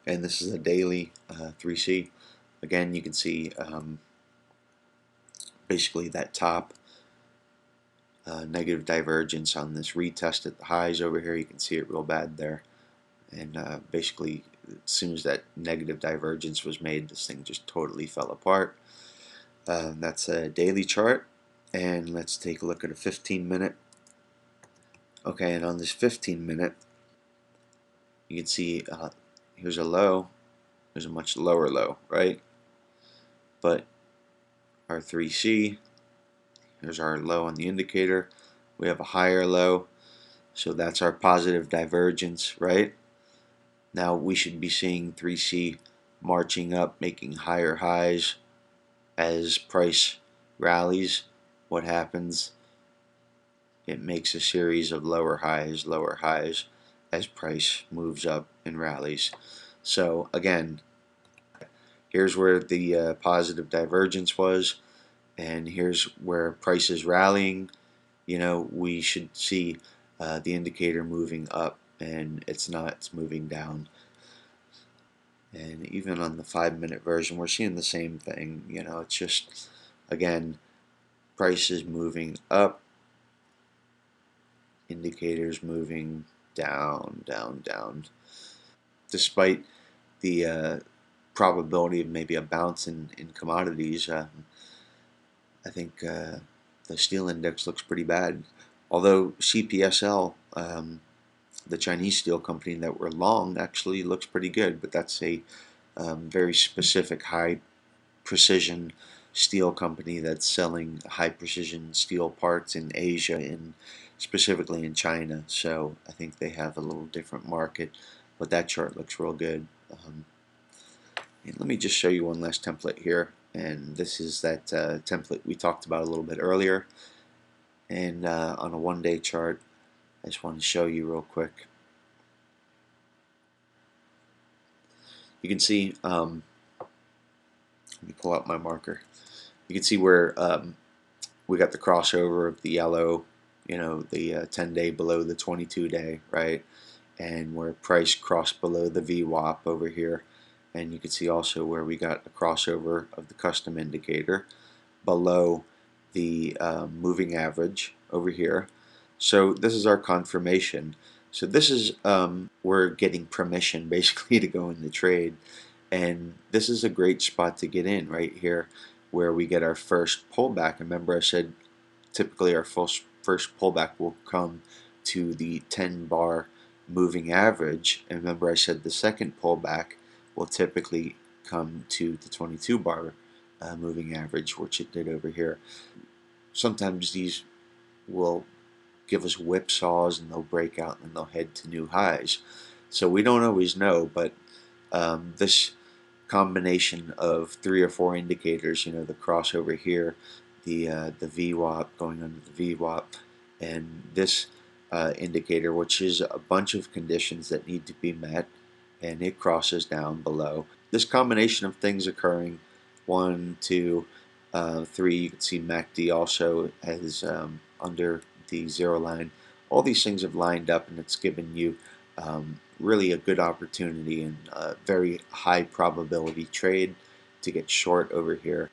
and this is a daily 3C. Again, you can see basically that top negative divergence on this retest at the highs over here. You can see it real bad there, and basically as soon as that negative divergence was made, this thing just totally fell apart. That's a daily chart, and let's take a look at a 15-minute. Okay, and on this 15-minute, you can see here's a low, there's a much lower low, right? But our 3C, here's our low on the indicator, we have a higher low, so that's our positive divergence, right? Now we should be seeing 3C marching up, making higher highs as price rallies. What happens? It makes a series of lower highs as price moves up and rallies. So again, here's where the positive divergence was, and here's where price is rallying. You know, we should see the indicator moving up, and it's not, it's moving down. And even on the 5-minute version, we're seeing the same thing. You know, it's just, again, price is moving up, indicators moving down, down, down. Despite the probability of maybe a bounce in commodities, I think the steel index looks pretty bad. Although CPSL, the Chinese steel company that we're long, actually looks pretty good, but that's a very specific high precision steel company that's selling high precision steel parts in Asia and specifically in China. So I think they have a little different market, but that chart looks real good. And let me just show you one last template here, and this is that template we talked about a little bit earlier. And on a 1-day chart, I just want to show you real quick. You can see, let me pull out my marker. You can see where we got the crossover of the yellow, you know, the 10-day below the 22-day, right? And where price crossed below the VWAP over here. And you can see also where we got a crossover of the custom indicator below the moving average over here. So this is our confirmation. So this is we're getting permission basically to go in the trade, and this is a great spot to get in right here where we get our first pullback. Remember I said typically our first pullback will come to the 10-bar moving average, and remember I said the second pullback will typically come to the 22-bar moving average, which it did over here. Sometimes these will give us whipsaws and they'll break out and then they'll head to new highs. So we don't always know, but this combination of 3 or 4 indicators, you know, the crossover here, the VWAP going under the VWAP, and this indicator, which is a bunch of conditions that need to be met, and it crosses down below. This combination of things occurring, 1, 2, 3, you can see MACD also as under the 0 line. All these things have lined up, and it's given you really a good opportunity and a very high probability trade to get short over here.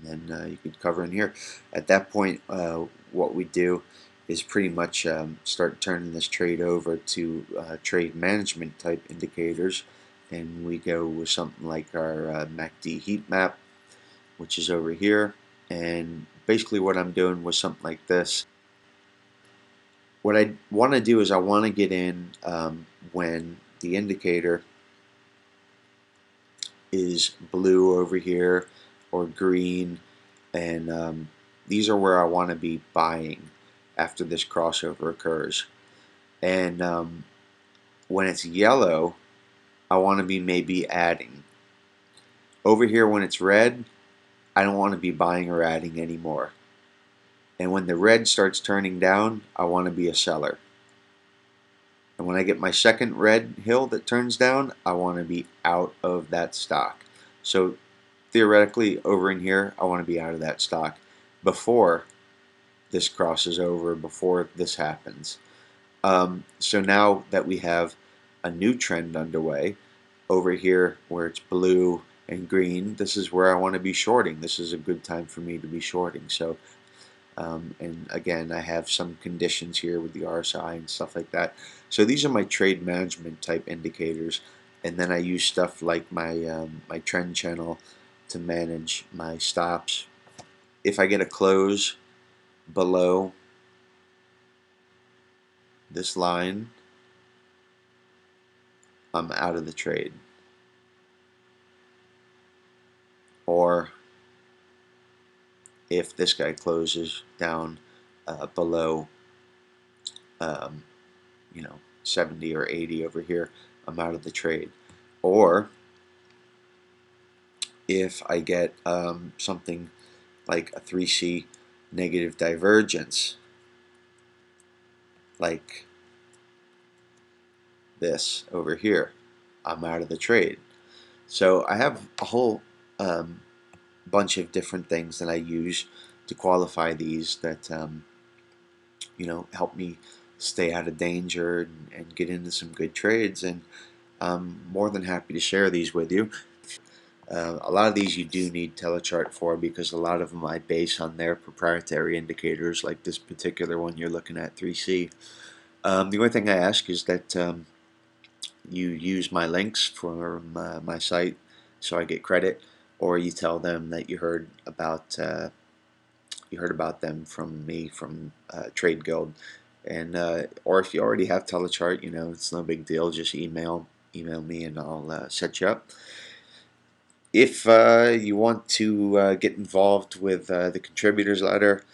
And then you could cover in here. At that point, what we do is pretty much start turning this trade over to trade management type indicators, and we go with something like our MACD heat map, which is over here. And basically what I'm doing was something like this. What I want to do is I want to get in when the indicator is blue over here or green, and these are where I want to be buying after this crossover occurs. And when it's yellow, I want to be maybe adding. Over here when it's red, I don't want to be buying or adding anymore. And when the red starts turning down, I want to be a seller. And when I get my second red hill that turns down, I want to be out of that stock. So theoretically, over in here, I want to be out of that stock before this crosses over, before this happens. So now that we have a new trend underway. Over here where it's blue and green, this is where I want to be shorting. This is a good time for me to be shorting. So and again, I have some conditions here with the RSI and stuff like that. So these are my trade management type indicators, and then I use stuff like my trend channel to manage my stops. If I get a close below this line, I'm out of the trade. Or if this guy closes down below um, 70 or 80 over here, I'm out of the trade. Or if I get something like a 3C negative divergence, like this over here, I'm out of the trade. So I have a whole bunch of different things that I use to qualify these that help me stay out of danger and get into some good trades, and I'm more than happy to share these with you. A lot of these you do need telechart for, because a lot of them I base on their proprietary indicators, like this particular one you're looking at, 3C. The only thing I ask is that you use my links from my site so I get credit, or you tell them that you heard about them from me from Trade Guild, and or if you already have telechart, it's no big deal. Just email me and I'll set you up. If you want to get involved with the contributors letter,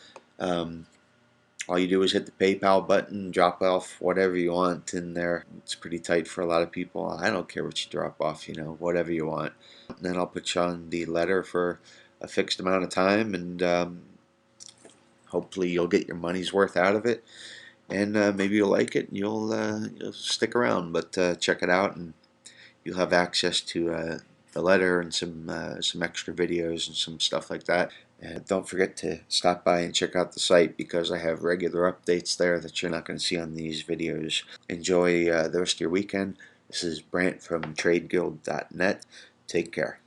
um, all you do is hit the PayPal button, drop off whatever you want in there. It's pretty tight for a lot of people. I don't care what you drop off, whatever you want. And then I'll put you on the letter for a fixed amount of time, and hopefully you'll get your money's worth out of it. And maybe you'll like it and you'll stick around. But check it out, and you'll have access to the letter and some extra videos and some stuff like that. And don't forget to stop by and check out the site, because I have regular updates there that you're not going to see on these videos. Enjoy the rest of your weekend. This is Brant from TradeGuild.net. Take care.